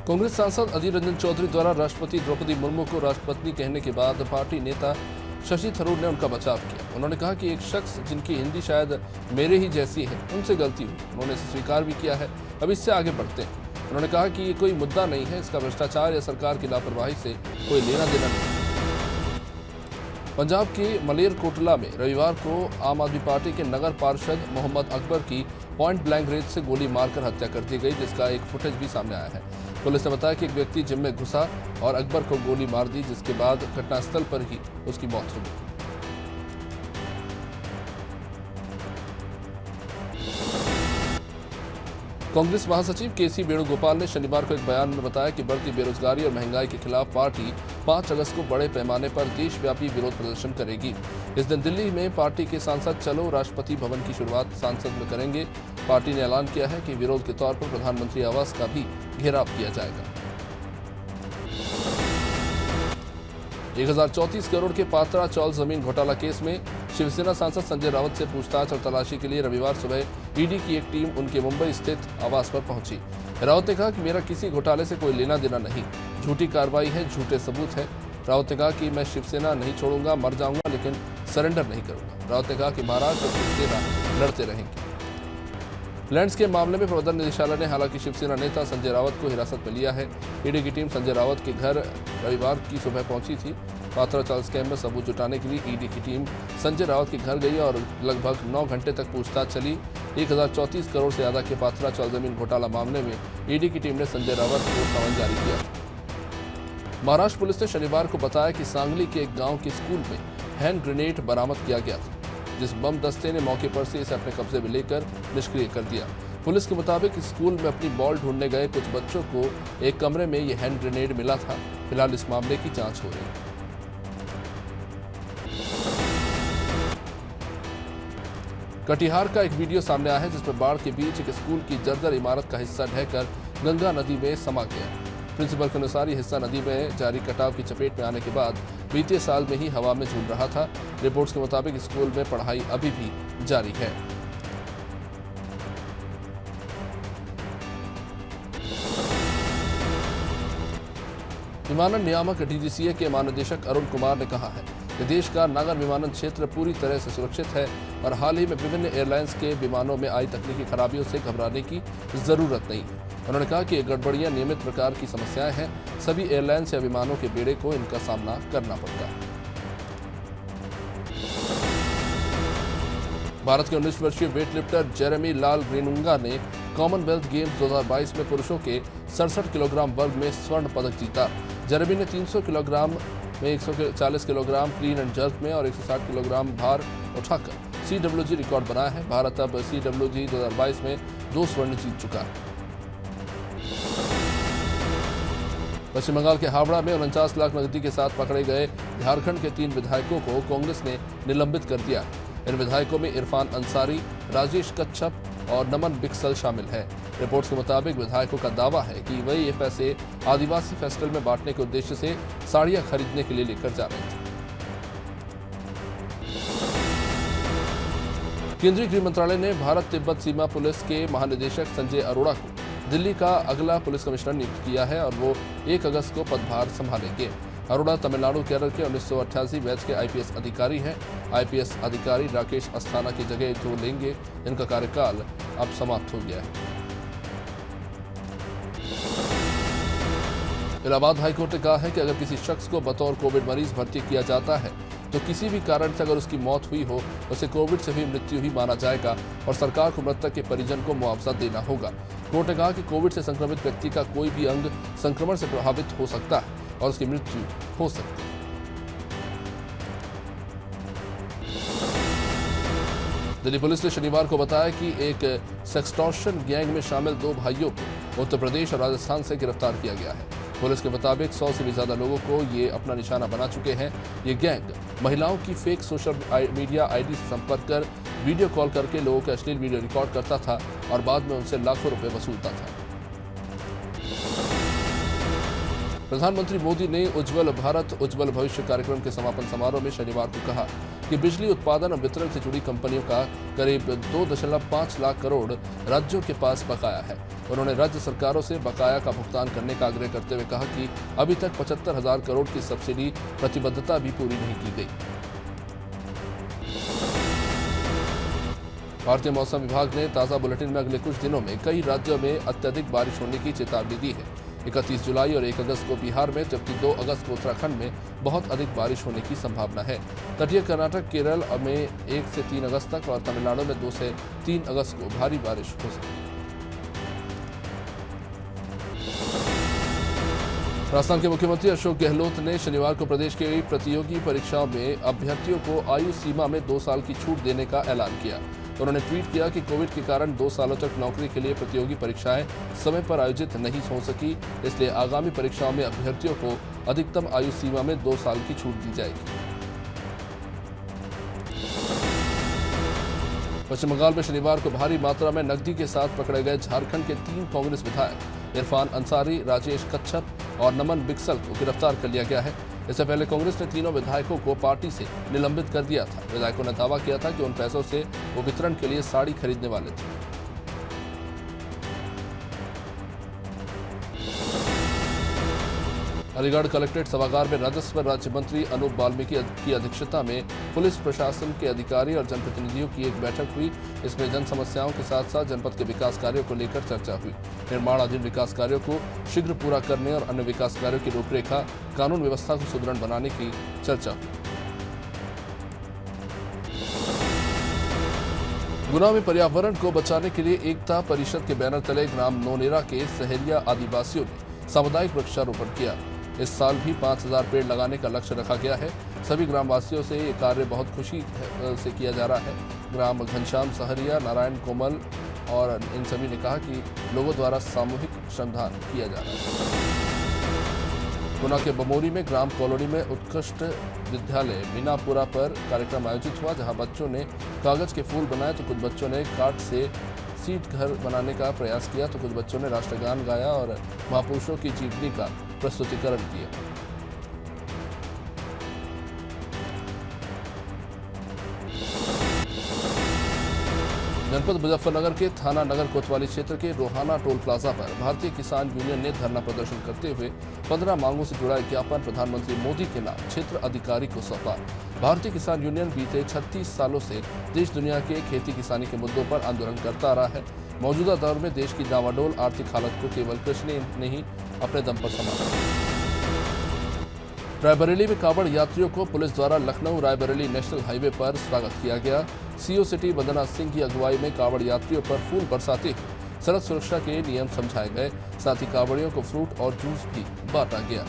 कांग्रेस सांसद अधीर रंजन चौधरी द्वारा राष्ट्रपति द्रौपदी मुर्मू को राष्ट्रपत्नी कहने के बाद पार्टी नेता शशि थरूर ने उनका बचाव किया। उन्होंने कहा कि एक शख्स जिनकी हिंदी शायद मेरे ही जैसी है, उनसे गलती हुई। उन्होंने इसे स्वीकार भी किया है। अब इससे आगे बढ़ते हैं। उन्होंने कहा कि ये कोई मुद्दा नहीं है, इसका भ्रष्टाचार या सरकार की लापरवाही से कोई लेना देना नहीं। पंजाब के मलेरकोटला में रविवार को आम आदमी पार्टी के नगर पार्षद मोहम्मद अकबर की पॉइंट ब्लैंक रेंज से गोली मारकर हत्या कर दी गई, जिसका एक फुटेज भी सामने आया है। पुलिस ने बताया कि एक व्यक्ति जिम में घुसा और अकबर को गोली मार दी, जिसके बाद घटनास्थल पर ही उसकी मौत हो गई। कांग्रेस महासचिव केसी वेणुगोपाल ने शनिवार को एक बयान में बताया कि बढ़ती बेरोजगारी और महंगाई के खिलाफ पार्टी 5 अगस्त को बड़े पैमाने पर देशव्यापी विरोध प्रदर्शन करेगी। इस दिन दिल्ली में पार्टी के सांसद चलो राष्ट्रपति भवन की शुरुआत संसद में करेंगे। पार्टी ने ऐलान किया है कि विरोध के तौर पर प्रधानमंत्री आवास का भी घेराव किया जाएगा। 1034 करोड़ के पात्रा चौल जमीन घोटाला केस में शिवसेना सांसद संजय राउत से पूछताछ और तलाशी के लिए रविवार सुबह ईडी की एक टीम उनके मुंबई स्थित आवास पर पहुंची। राउत ने कहा कि मेरा किसी घोटाले से कोई लेना देना नहीं, झूठी कार्रवाई है, झूठे सबूत है। राउत ने कहा कि मैं शिवसेना नहीं छोड़ूंगा, मर जाऊंगा लेकिन सरेंडर नहीं करूंगा। राउत ने कहा कि महाराष्ट्र और शिवसेना लड़ते रहेंगे। लैंड्स के मामले में प्रवर्तन निदेशालय ने हालांकि शिवसेना नेता संजय राउत को हिरासत में लिया है। ईडी की टीम संजय राउत के घर रविवार की सुबह पहुंची थी। पात्रा चौल स्कैम में सबूत जुटाने के लिए ईडी की टीम संजय राउत के घर गई और लगभग 9 घंटे तक पूछताछ चली। 1034 करोड़ से ज्यादा के पात्रा चौल जमीन घोटाला मामले में ईडी की टीम ने संजय राउत को समन जारी किया। महाराष्ट्र पुलिस ने शनिवार को बताया कि सांगली के एक गाँव के स्कूल में हैंड ग्रेनेड बरामद किया गया था, जिस बम दस्ते ने मौके पर से इसे अपने कब्जे में लेकर निष्क्रिय कर दिया। पुलिस के मुताबिक स्कूल में अपनी बॉल ढूंढने गए कुछ बच्चों को एक कमरे में यह हैंड ग्रेनेड मिला था। फिलहाल इस मामले की जांच हो रही है। कटिहार का एक वीडियो सामने आया है, जिसमें बाढ़ के बीच एक स्कूल की जर्जर इमारत का हिस्सा ढहकर गंगा नदी में समा गया। प्रिंसिपल के अनुसार यह हिस्सा नदी में जारी कटाव की चपेट में आने के बाद बीते साल में ही हवा में झूल रहा था। रिपोर्ट्स के मुताबिक स्कूल में पढ़ाई अभी भी जारी है। विमानन नियामक डीजीसीए के महानिदेशक अरुण कुमार ने कहा है कि देश का नागर विमानन क्षेत्र पूरी तरह से सुरक्षित है और हाल ही में विभिन्न एयरलाइंस के विमानों में आई तकनीकी खराबियों से घबराने की जरूरत नहीं है। उन्होंने कहा कि ये गड़बड़ियां नियमित प्रकार की समस्याएं हैं, सभी एयरलाइंस या विमानों के बेड़े को इनका सामना करना पड़ता है। भारत के 19 वर्षीय वेटलिफ्टर जेरेमी लाल ग्रेनुंगा ने कॉमनवेल्थ गेम्स 2022 में पुरुषों के 67 किलोग्राम वर्ग में स्वर्ण पदक जीता। जेरेमी ने 300 किलोग्राम में 140 किलोग्राम क्लीन एंड जर्क में और 160 किलोग्राम भार उठाकर CWG रिकॉर्ड बनाया है। भारत अब CWG 2022 में 2 स्वर्ण जीत चुका है। पश्चिम बंगाल के हावड़ा में 49 लाख नकदी के साथ पकड़े गए झारखंड के 3 विधायकों को कांग्रेस ने निलंबित कर दिया। इन विधायकों में इरफान अंसारी, राजेश कच्छप और नमन बिक्सल शामिल हैं। रिपोर्ट्स के मुताबिक विधायकों का दावा है कि वह ये पैसे आदिवासी फेस्टिवल में बांटने के उद्देश्य से साड़ियां खरीदने के लिए लेकर जा रहे थे। केंद्रीय गृह मंत्रालय ने भारत तिब्बत सीमा पुलिस के महानिदेशक संजय अरोड़ा को दिल्ली का अगला पुलिस कमिश्नर नियुक्त किया है और वो 1 अगस्त को पदभार संभालेंगे। अरोड़ा तमिलनाडु केरल के 1988 बैच के आईपीएस अधिकारी हैं। आईपीएस अधिकारी राकेश अस्थाना की जगह जो लेंगे, इनका कार्यकाल अब समाप्त हो गया है। इलाहाबाद हाईकोर्ट ने कहा है कि अगर किसी शख्स को बतौर कोविड मरीज भर्ती किया जाता है तो किसी भी कारण से अगर उसकी मौत हुई हो, उसे कोविड से हुई मृत्यु ही माना जाएगा और सरकार को मृतक के परिजन को मुआवजा देना होगा। कोर्ट ने कहा कि कोविड से संक्रमित व्यक्ति का कोई भी अंग संक्रमण से प्रभावित हो सकता है और उसकी मृत्यु हो सकती है। दिल्ली पुलिस ने शनिवार को बताया कि एक सेक्सटॉर्शन गैंग में शामिल 2 भाइयों को उत्तर प्रदेश और राजस्थान से गिरफ्तार किया गया है। पुलिस के मुताबिक 100 से भी ज्यादा लोगों को ये अपना निशाना बना चुके हैं। ये गैंग महिलाओं की फेक सोशल मीडिया आईडी से संपर्क कर वीडियो कॉल करके लोगों के अश्लील वीडियो रिकॉर्ड करता था और बाद में उनसे लाखों रुपए वसूलता था। प्रधानमंत्री मोदी ने उज्ज्वल भारत उज्ज्वल भविष्य कार्यक्रम के समापन समारोह में शनिवार को कहा कि बिजली उत्पादन और वितरण से जुड़ी कंपनियों का करीब 2.5 लाख करोड़ राज्यों के पास बकाया है। उन्होंने राज्य सरकारों से बकाया का भुगतान करने का आग्रह करते हुए कहा कि अभी तक 75,000 करोड़ की सब्सिडी प्रतिबद्धता भी पूरी नहीं की गई। भारतीय मौसम विभाग ने ताज़ा बुलेटिन में अगले कुछ दिनों में कई राज्यों में अत्यधिक बारिश होने की चेतावनी दी है। 31 जुलाई और 1 अगस्त को बिहार में जबकि 2 अगस्त को उत्तराखंड में बहुत अधिक बारिश होने की संभावना है। तटीय कर्नाटक, केरल में 1 से 3 अगस्त तक और तमिलनाडु में 2 से 3 अगस्त को भारी बारिश हो सकती है। राजस्थान के मुख्यमंत्री अशोक गहलोत ने शनिवार को प्रदेश के प्रतियोगी परीक्षाओं में अभ्यर्थियों को आयु सीमा में 2 साल की छूट देने का ऐलान किया। उन्होंने ट्वीट किया कि कोविड के कारण 2 सालों तक नौकरी के लिए प्रतियोगी परीक्षाएं समय पर आयोजित नहीं हो सकी, इसलिए आगामी परीक्षाओं में अभ्यर्थियों को अधिकतम आयु सीमा में 2 साल की छूट दी जाएगी। पश्चिम बंगाल में शनिवार को भारी मात्रा में नकदी के साथ पकड़े गए झारखंड के 3 कांग्रेस विधायक इरफान अंसारी, राजेश कच्छप और नमन बिक्सल को गिरफ्तार कर लिया गया है। इससे पहले कांग्रेस ने तीनों विधायकों को पार्टी से निलंबित कर दिया था। विधायकों ने दावा किया था कि उन पैसों से वो वितरण के लिए साड़ी खरीदने वाले थे। अलीगढ़ कलेक्ट्रेट सभागार में राजस्व राज्य मंत्री अनूप वाल्मीकि की अध्यक्षता में पुलिस प्रशासन के अधिकारी और जनप्रतिनिधियों की एक बैठक हुई। इसमें जन समस्याओं के साथ साथ जनपद के विकास कार्यों को लेकर चर्चा हुई। निर्माणाधीन विकास कार्यों को शीघ्र पूरा करने और अन्य विकास कार्यों की रूपरेखा, कानून व्यवस्था को सुदृढ़ बनाने की चर्चा हुई। गुना में पर्यावरण को बचाने के लिए एकता परिषद के बैनर तले ग्राम नोनेरा के सहरिया आदिवासियों ने सामुदायिक वृक्षारोपण किया। इस साल भी 5,000 पेड़ लगाने का लक्ष्य रखा गया है। सभी ग्रामवासियों से ये कार्य बहुत खुशी से किया जा रहा है। ग्राम घनश्याम सहरिया, नारायण कोमल और इन सभी ने कहा कि लोगों द्वारा सामूहिक श्रमदान किया जा रहा है। गुना के बमोरी में ग्राम कॉलोनी में उत्कृष्ट विद्यालय मीनापुरा पर कार्यक्रम आयोजित हुआ, जहां बच्चों ने कागज के फूल बनाए तो कुछ बच्चों ने काठ से सीट घर बनाने का प्रयास किया तो कुछ बच्चों ने राष्ट्रगान गाया और महापुरुषों की जीवनी का प्रस्तुतिकरण किया। जनपद मुजफ्फरनगर के थाना नगर कोतवाली क्षेत्र के रोहाना टोल प्लाजा पर भारतीय किसान यूनियन ने धरना प्रदर्शन करते हुए 15 मांगों से जुड़ा एक ज्ञापन प्रधानमंत्री मोदी के नाम क्षेत्र अधिकारी को सौंपा। भारतीय किसान यूनियन बीते 36 सालों से देश दुनिया के खेती किसानी के मुद्दों पर आंदोलन करता आ रहा है। मौजूदा दौर में देश की डावाडोल आर्थिक हालत को केवल कृषि ने नहीं अपने दम पर संभाला। रायबरेली में कांवड़ यात्रियों को पुलिस द्वारा लखनऊ रायबरेली नेशनल हाईवे पर स्वागत किया गया। सीओ सिटी वंदना सिंह की अगुवाई में कांवड़ यात्रियों पर फूल बरसाते हुए सड़क सुरक्षा के नियम समझाए गए। साथ ही कांवड़ियों को फ्रूट और जूस भी बांटा गया।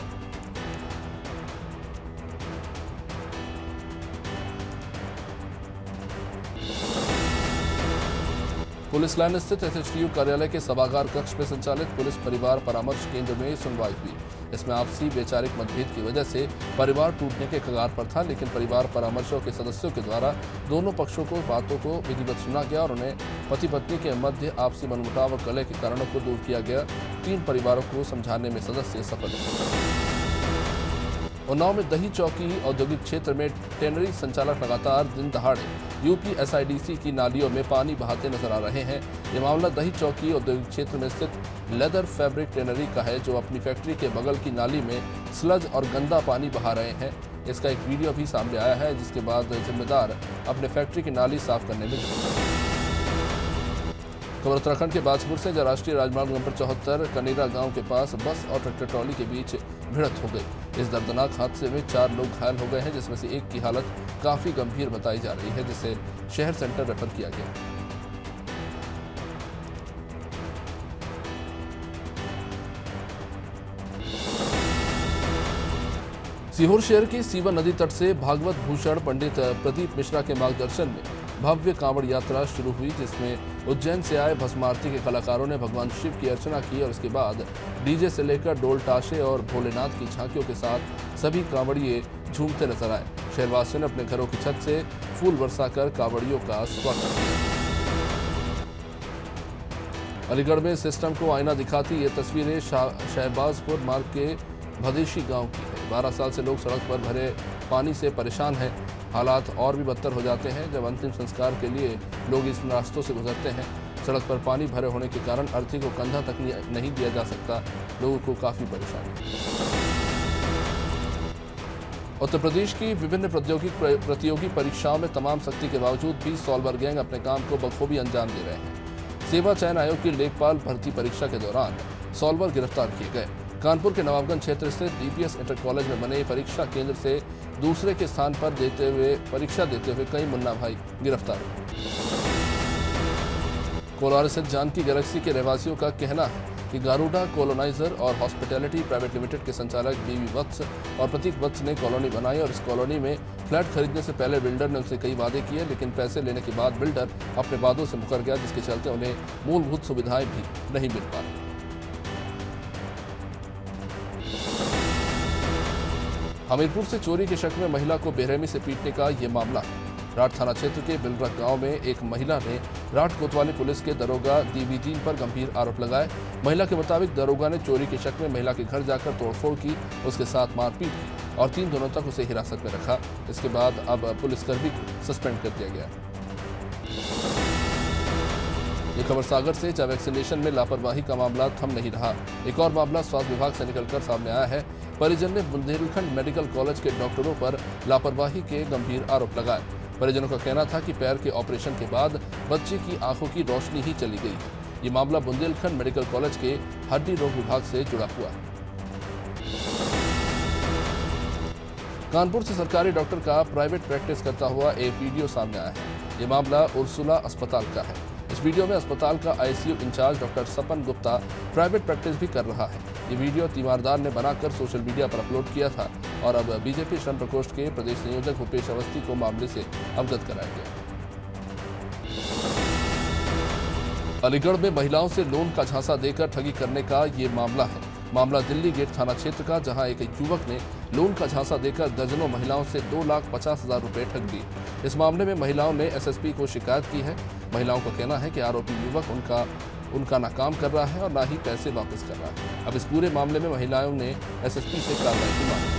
पुलिस लाइन स्थित एसएचटीयू कार्यालय के सभागार कक्ष में संचालित पुलिस परिवार परामर्श केंद्र में सुनवाई हुई। इसमें आपसी वैचारिक मतभेद की वजह से परिवार टूटने के कगार पर था, लेकिन परिवार परामर्शों के सदस्यों के द्वारा दोनों पक्षों को बातों को विधिवत सुना गया और उन्हें पति पत्नी के मध्य आपसी मनमुटाव और कलह के कारणों को दूर किया गया। 3 परिवारों को समझाने में सदस्य सफल हुए। उन्नाव में दही चौकी औद्योगिक क्षेत्र में टेनरी संचालक लगातार दिन दहाड़े यूपी एसआईडीसी की नालियों में पानी बहाते नजर आ रहे हैं। ये मामला दही चौकी औद्योगिक क्षेत्र में स्थित लेदर फैब्रिक टेनरी का है, जो अपनी फैक्ट्री के बगल की नाली में स्लज और गंदा पानी बहा रहे हैं। इसका एक वीडियो भी सामने आया है, जिसके बाद जिम्मेदार अपने फैक्ट्री की नाली साफ करने में जुटे। खबर उत्तराखंड के बाजपुर से, जहां राष्ट्रीय राजमार्ग नंबर 74 कनेरा गांव के पास बस और ट्रैक्टर ट्रॉली के बीच भिड़ंत हो गई। इस दर्दनाक हादसे में 4 लोग घायल हो गए हैं, जिसमें से एक की हालत काफी गंभीर बताई जा रही है, जिसे शहर सेंटर रेफर किया गया। सीहोर शहर के सीवा नदी तट से भागवत भूषण पंडित प्रदीप मिश्रा के मार्गदर्शन में भव्य कांवड़ यात्रा शुरू हुई, जिसमें उज्जैन से आए भस्म आरती के कलाकारों ने भगवान शिव की अर्चना की और इसके बाद डीजे से लेकर डोल ताशे और भोलेनाथ की झांकियों के साथ सभी कांवड़िए झूमते नजर आए। शहरवासियों ने अपने घरों की छत से फूल बरसाकर कांवड़ियों का स्वागत किया। अलीगढ़ में सिस्टम को आईना दिखाती ये तस्वीरें शहबाजपुर मार्ग के भदेशी गांव की है। 12 साल से लोग सड़क पर भरे पानी से परेशान हैं। हालात और भी बदतर हो जाते हैं जब अंतिम संस्कार के लिए लोग इस रास्तों से गुजरते हैं। सड़क पर पानी भरे होने के कारण अर्थी को कंधा तक नहीं दिया जा सकता। लोगों को काफी परेशानी। उत्तर प्रदेश की विभिन्न प्रतियोगी परीक्षाओं में तमाम सख्ती के बावजूद भी सॉल्वर गैंग अपने काम को बखूबी अंजाम दे रहे हैं। सेवा चयन आयोग की लेखपाल भर्ती परीक्षा के दौरान सॉल्वर गिरफ्तार किए गए। कानपुर के नवाबगंज क्षेत्र स्थित डीपीएस इंटर कॉलेज में बने परीक्षा केंद्र से दूसरे के स्थान पर परीक्षा देते हुए कई मुन्ना भाई गिरफ्तार हुए। कोलार स्थित जानकी गैलेक्सी के रहवासियों का कहना है कि गारूडा कॉलोनाइजर और हॉस्पिटैलिटी प्राइवेट लिमिटेड के संचालक बीवी वत्स और प्रतीक वत्स ने कॉलोनी बनाई और इस कॉलोनी में फ्लैट खरीदने से पहले बिल्डर ने उनसे कई वादे किए, लेकिन पैसे लेने के बाद बिल्डर अपने वादों से मुकर गया, जिसके चलते उन्हें मूलभूत सुविधाएं भी नहीं मिल पा रही। हमीरपुर से चोरी के शक में महिला को बेरहमी से पीटने का ये मामला। राठ थाना क्षेत्र के बिलरक गांव में एक महिला ने राठ कोतवाली पुलिस के दरोगा दीवीदीन पर गंभीर आरोप लगाए। महिला के मुताबिक दरोगा ने चोरी के शक में महिला के घर जाकर तोड़फोड़ की, उसके साथ मारपीट की और 3 दिनों तक उसे हिरासत में रखा। इसके बाद अब पुलिसकर्मी को सस्पेंड कर दिया गया। ये खबर सागर से, जहां वैक्सीनेशन में लापरवाही का मामला थम नहीं रहा। एक और मामला स्वास्थ्य विभाग से निकलकर सामने आया है। परिजन ने बुंदेलखंड मेडिकल कॉलेज के डॉक्टरों पर लापरवाही के गंभीर आरोप लगाए। परिजनों का कहना था कि पैर के ऑपरेशन के बाद बच्चे की आंखों की रोशनी ही चली गई है। ये मामला बुंदेलखंड मेडिकल कॉलेज के हड्डी रोग विभाग से जुड़ा हुआ है। कानपुर से सरकारी डॉक्टर का प्राइवेट प्रैक्टिस करता हुआ एक वीडियो सामने आया है। ये मामला उर्सुला अस्पताल का है। इस वीडियो में अस्पताल का आईसीयू इंचार्ज डॉक्टर सपन गुप्ता प्राइवेट प्रैक्टिस भी कर रहा है। ये वीडियो तीमारदार ने बनाकर सोशल मीडिया पर अपलोड किया था और अब बीजेपी श्रम प्रकोष्ठ के प्रदेश संयोजक भूपेश अवस्थी को मामले से अवगत कराया गया। अलीगढ़ में महिलाओं से लोन का झांसा देकर ठगी करने का ये मामला है। मामला दिल्ली गेट थाना क्षेत्र का, जहां एक युवक ने लोन का झांसा देकर दर्जनों महिलाओं से 2,50,000 रुपए ठग लिए। इस मामले में महिलाओं ने एसएसपी को शिकायत की है। महिलाओं का कहना है कि आरोपी युवक उनका ना काम कर रहा है और ना ही पैसे वापस कर रहा है। अब इस पूरे मामले में महिलाओं ने एसएसपी से कार्रवाई की मांग की।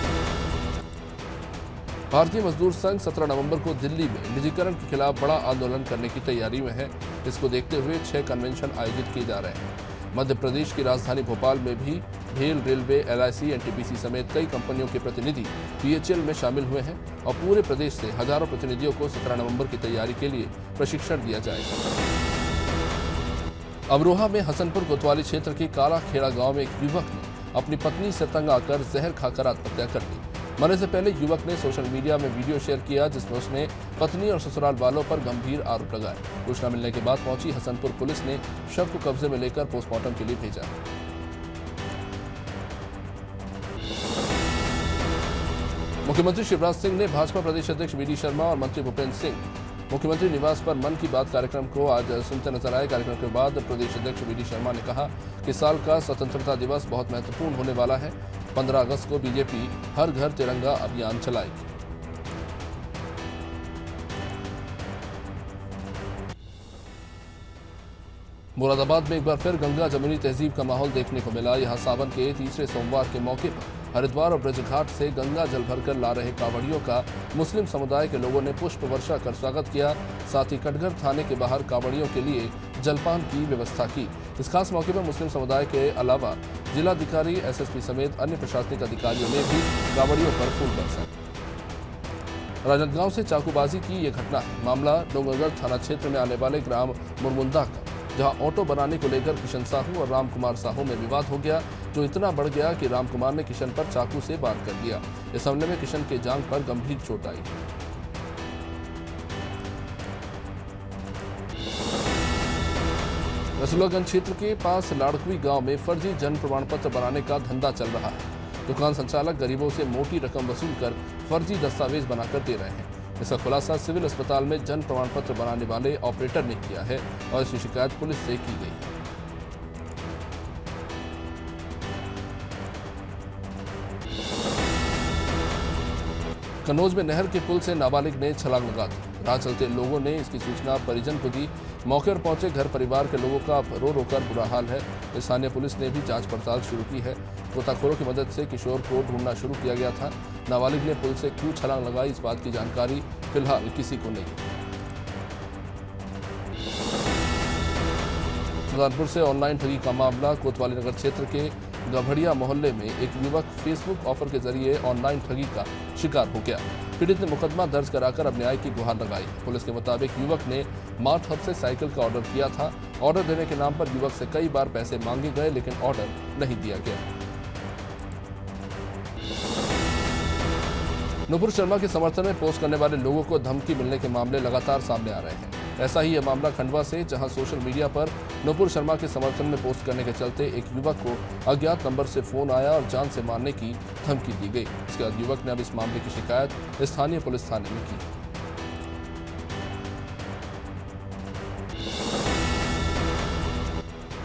भारतीय मजदूर संघ 17 नवंबर को दिल्ली में निजीकरण के खिलाफ बड़ा आंदोलन करने की तैयारी में है। इसको देखते हुए 6 कन्वेंशन आयोजित किए जा रहे हैं। मध्य प्रदेश की राजधानी भोपाल में भी भेल, रेलवे, एलआईसी, एनटीपीसी समेत कई कंपनियों के प्रतिनिधि पीएचएल में शामिल हुए हैं और पूरे प्रदेश से हजारों प्रतिनिधियों को 17 नवंबर की तैयारी के लिए प्रशिक्षण दिया जाएगा। अमरोहा में हसनपुर कोतवाली क्षेत्र के काला खेड़ा गांव में एक युवक ने अपनी पत्नी से तंग आकर जहर खाकर आत्महत्या कर ली। मरने से पहले युवक ने सोशल मीडिया में वीडियो शेयर किया, जिसमें उसने पत्नी और ससुराल वालों पर गंभीर आरोप लगाए। सूचना मिलने के बाद पहुंची हसनपुर पुलिस ने शव को कब्जे में लेकर पोस्टमार्टम के लिए भेजा। मुख्यमंत्री शिवराज सिंह ने भाजपा प्रदेश अध्यक्ष वीडी शर्मा और मंत्री भूपेंद्र सिंह मुख्यमंत्री निवास पर मन की बात कार्यक्रम को आज सुनते नजर आए। कार्यक्रम के बाद प्रदेश अध्यक्ष वीडी शर्मा ने कहा कि साल का स्वतंत्रता दिवस बहुत महत्वपूर्ण होने वाला है। 15 अगस्त को बीजेपी हर घर तिरंगा अभियान चलाएगी। मुरादाबाद में एक बार फिर गंगा जमुनी तहजीब का माहौल देखने को मिला। यहां सावन के तीसरे सोमवार के मौके पर हरिद्वार और ब्रजघाट से गंगा जल भरकर ला रहे कांवड़ियों का मुस्लिम समुदाय के लोगों ने पुष्प वर्षा कर स्वागत किया। साथ ही कटघर थाने के बाहर कांवड़ियों के लिए जलपान की व्यवस्था की। इस खास मौके पर मुस्लिम समुदाय के अलावा जिलाधिकारी, एसएसपी समेत अन्य प्रशासनिक अधिकारियों ने भी कांवड़ियों पर फूल बरसाए। राजनांदगांव से चाकूबाजी की ये घटना है। मामला डोंगरगढ़ थाना क्षेत्र में आने वाले ग्राम मुरमुंदा का, जहां ऑटो बनाने को लेकर किशन साहू और राम कुमार साहू में विवाद हो गया, जो इतना बढ़ गया कि राम कुमार ने किशन पर चाकू से वार कर दिया। इस हमले में किशन के जांघ पर गंभीर चोट आई। रसूलागंज क्षेत्र के पास लाड़कुई गांव में फर्जी जन्म प्रमाण पत्र बनाने का धंधा चल रहा है। दुकान संचालक गरीबों से मोटी रकम वसूलकर फर्जी दस्तावेज बनाकर दे रहे हैं। इसका खुलासा सिविल अस्पताल में जन्म प्रमाण पत्र बनाने वाले ऑपरेटर ने किया है और इसकी शिकायत पुलिस से की गई है। कन्नौज में नहर के पुल से नाबालिग ने छलांग लगा दी। राह चलते लोगों ने इसकी सूचना परिजन को दी। मौके पर पहुंचे घर परिवार के लोगों का रो रो कर बुरा हाल है। स्थानीय पुलिस ने भी जांच पड़ताल शुरू की है। गोताखोरों की मदद से किशोर को ढूंढना शुरू किया गया था। नाबालिग ने पुल से क्यों छलांग लगाई, इस बात की जानकारी फिलहाल किसी को नहीं। सुल्तानपुर से ऑनलाइन ठगी का मामला। कोतवाली नगर क्षेत्र के गभड़िया मोहल्ले में एक युवक फेसबुक ऑफर के जरिए ऑनलाइन ठगी का शिकार हो गया। पीड़ित ने मुकदमा दर्ज कराकर अब न्याय की गुहार लगाई। पुलिस के मुताबिक युवक ने मार्ट हब से साइकिल का ऑर्डर किया था। ऑर्डर देने के नाम पर युवक से कई बार पैसे मांगे गए, लेकिन ऑर्डर नहीं दिया गया। नुपुर शर्मा के समर्थन में पोस्ट करने वाले लोगों को धमकी मिलने के मामले लगातार सामने आ रहे हैं। ऐसा ही यह मामला खंडवा से, जहां सोशल मीडिया पर नुपुर शर्मा के समर्थन में पोस्ट करने के चलते एक युवक को अज्ञात नंबर से फोन आया और जान से मारने की धमकी दी गई। इसके बाद युवक ने अब इस मामले की शिकायत स्थानीय पुलिस थाने में की।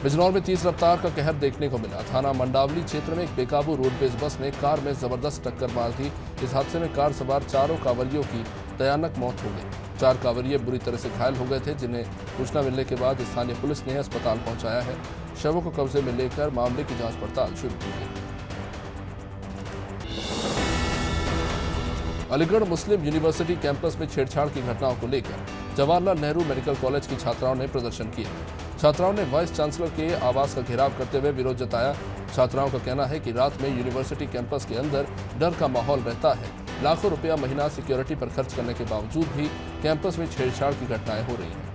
बिजनौर में तेज रफ्तार का कहर देखने को मिला। थाना मंडावली क्षेत्र में एक बेकाबू रोडवेज बस ने कार में जबरदस्त टक्कर मार दी। इस हादसे में कार सवार 4 कांवरियों की भयानक मौत हो गई। 4 कांवरिये बुरी तरह से घायल हो गए थे, जिन्हें सूचना मिलने के बाद स्थानीय पुलिस ने अस्पताल पहुंचाया है। शवों को कब्जे में लेकर मामले की जांच पड़ताल शुरू की गई। अलीगढ़ मुस्लिम यूनिवर्सिटी कैंपस में छेड़छाड़ की घटनाओं को लेकर जवाहरलाल नेहरू मेडिकल कॉलेज की छात्राओं ने प्रदर्शन किया। छात्राओं ने वाइस चांसलर के आवास का घेराव करते हुए विरोध जताया। छात्राओं का कहना है कि रात में यूनिवर्सिटी कैंपस के अंदर डर का माहौल रहता है। लाखों रुपया महीना सिक्योरिटी पर खर्च करने के बावजूद भी कैंपस में छेड़छाड़ की घटनाएं हो रही हैं।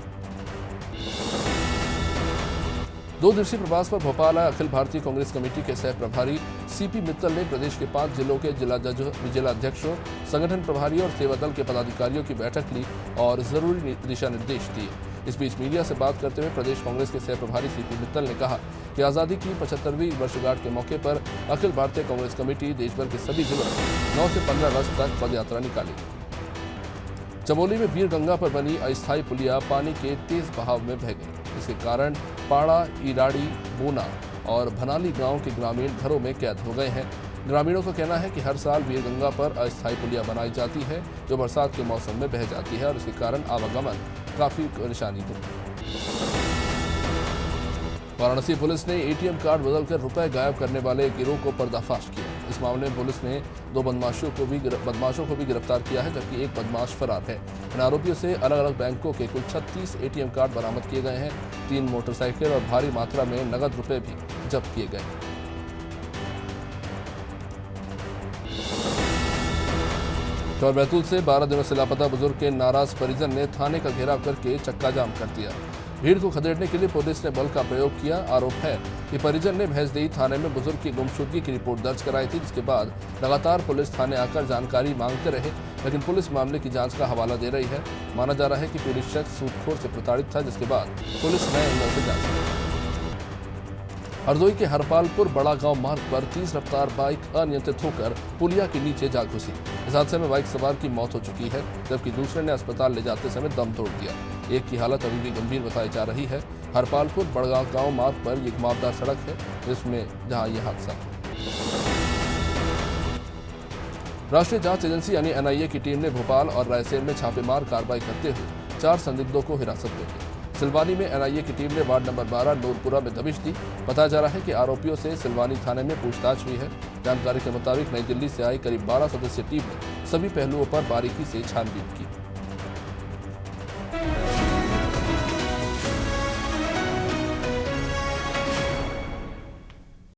2 दिवसीय प्रवास पर भोपाल आए अखिल भारतीय कांग्रेस कमेटी के सह प्रभारी सीपी मित्तल ने प्रदेश के 5 जिलों के जिलाध्यक्षों, संगठन प्रभारियों और सेवा दल के पदाधिकारियों की बैठक ली और जरूरी दिशा निर्देश दिए। इस बीच मीडिया से बात करते हुए प्रदेश कांग्रेस के सह प्रभारी सीपी मित्तल ने कहा कि आज़ादी की 75वीं वर्षगांठ के मौके पर अखिल भारतीय कांग्रेस कमेटी देशभर के सभी जिलों 9 से 15 अगस्त तक पदयात्रा निकाली। चमोली में वीर गंगा पर बनी अस्थायी पुलिया पानी के तेज बहाव में बह गई। इसके कारण पाड़ा, ईराड़ी, बोना और भनाली गांव के ग्रामीण घरों में कैद हो गए हैं। ग्रामीणों का कहना है कि हर साल वीर गंगा पर अस्थायी पुलिया बनाई जाती है, जो बरसात के मौसम में बह जाती है और इसके कारण आवागमन काफी परेशानी होती है। वाराणसी पुलिस ने एटीएम कार्ड बदलकर रुपए गायब करने वाले गिरोह को पर्दाफाश किया। इस मामले में पुलिस ने 2 बदमाशों को भी गिरफ्तार किया है, जबकि एक बदमाश फरार है। इन आरोपियों से अलग अलग बैंकों के कुल 36 एटीएम कार्ड बरामद किए गए हैं। 3 मोटरसाइकिल और भारी मात्रा में नकद रुपए भी जब्त किए गए। और बैतूल से 12 दिनों से लापता बुजुर्ग के नाराज परिजन ने थाने का घेराव करके चक्का जाम कर दिया। भीड़ को खदेड़ने के लिए पुलिस ने बल का प्रयोग किया। आरोप है कि परिजन ने भैंसदेही थाने में बुजुर्ग की गुमशुदगी की रिपोर्ट दर्ज कराई थी, जिसके बाद लगातार पुलिस थाने आकर जानकारी मांगते रहे, लेकिन पुलिस मामले की जांच का हवाला दे रही है। माना जा रहा है कि पीड़ित शख्स सूदखोर से प्रताड़ित था, जिसके बाद पुलिस नए एंगल से जांच की। हरदोई के हरपालपुर बड़ा गांव मार्ग पर तेज रफ्तार बाइक अनियंत्रित होकर पुलिया के नीचे जा घुसी। इस हादसे में बाइक सवार की मौत हो चुकी है, जबकि दूसरे ने अस्पताल ले जाते समय दम तोड़ दिया। एक की हालत अभी भी गंभीर बताई जा रही है। हरपालपुर बड़गा गांव मार्ग पर एक घुमावदार सड़क है, जिसमें जहां यह हादसा। राष्ट्रीय जांच एजेंसी यानी एनआईए की टीम ने भोपाल और रायसेन में छापेमार कार्रवाई करते हुए 4 संदिग्धों को हिरासत में लिया। सिलवानी में एनआईए की टीम ने वार्ड नंबर 12 नूरपुरा में दबिश दी। बताया जा रहा है कि आरोपियों से सिलवानी थाने में पूछताछ हुई है। जानकारी के मुताबिक नई दिल्ली से आई करीब 12 सदस्यीय टीम ने सभी पहलुओं पर बारीकी से छानबीन की।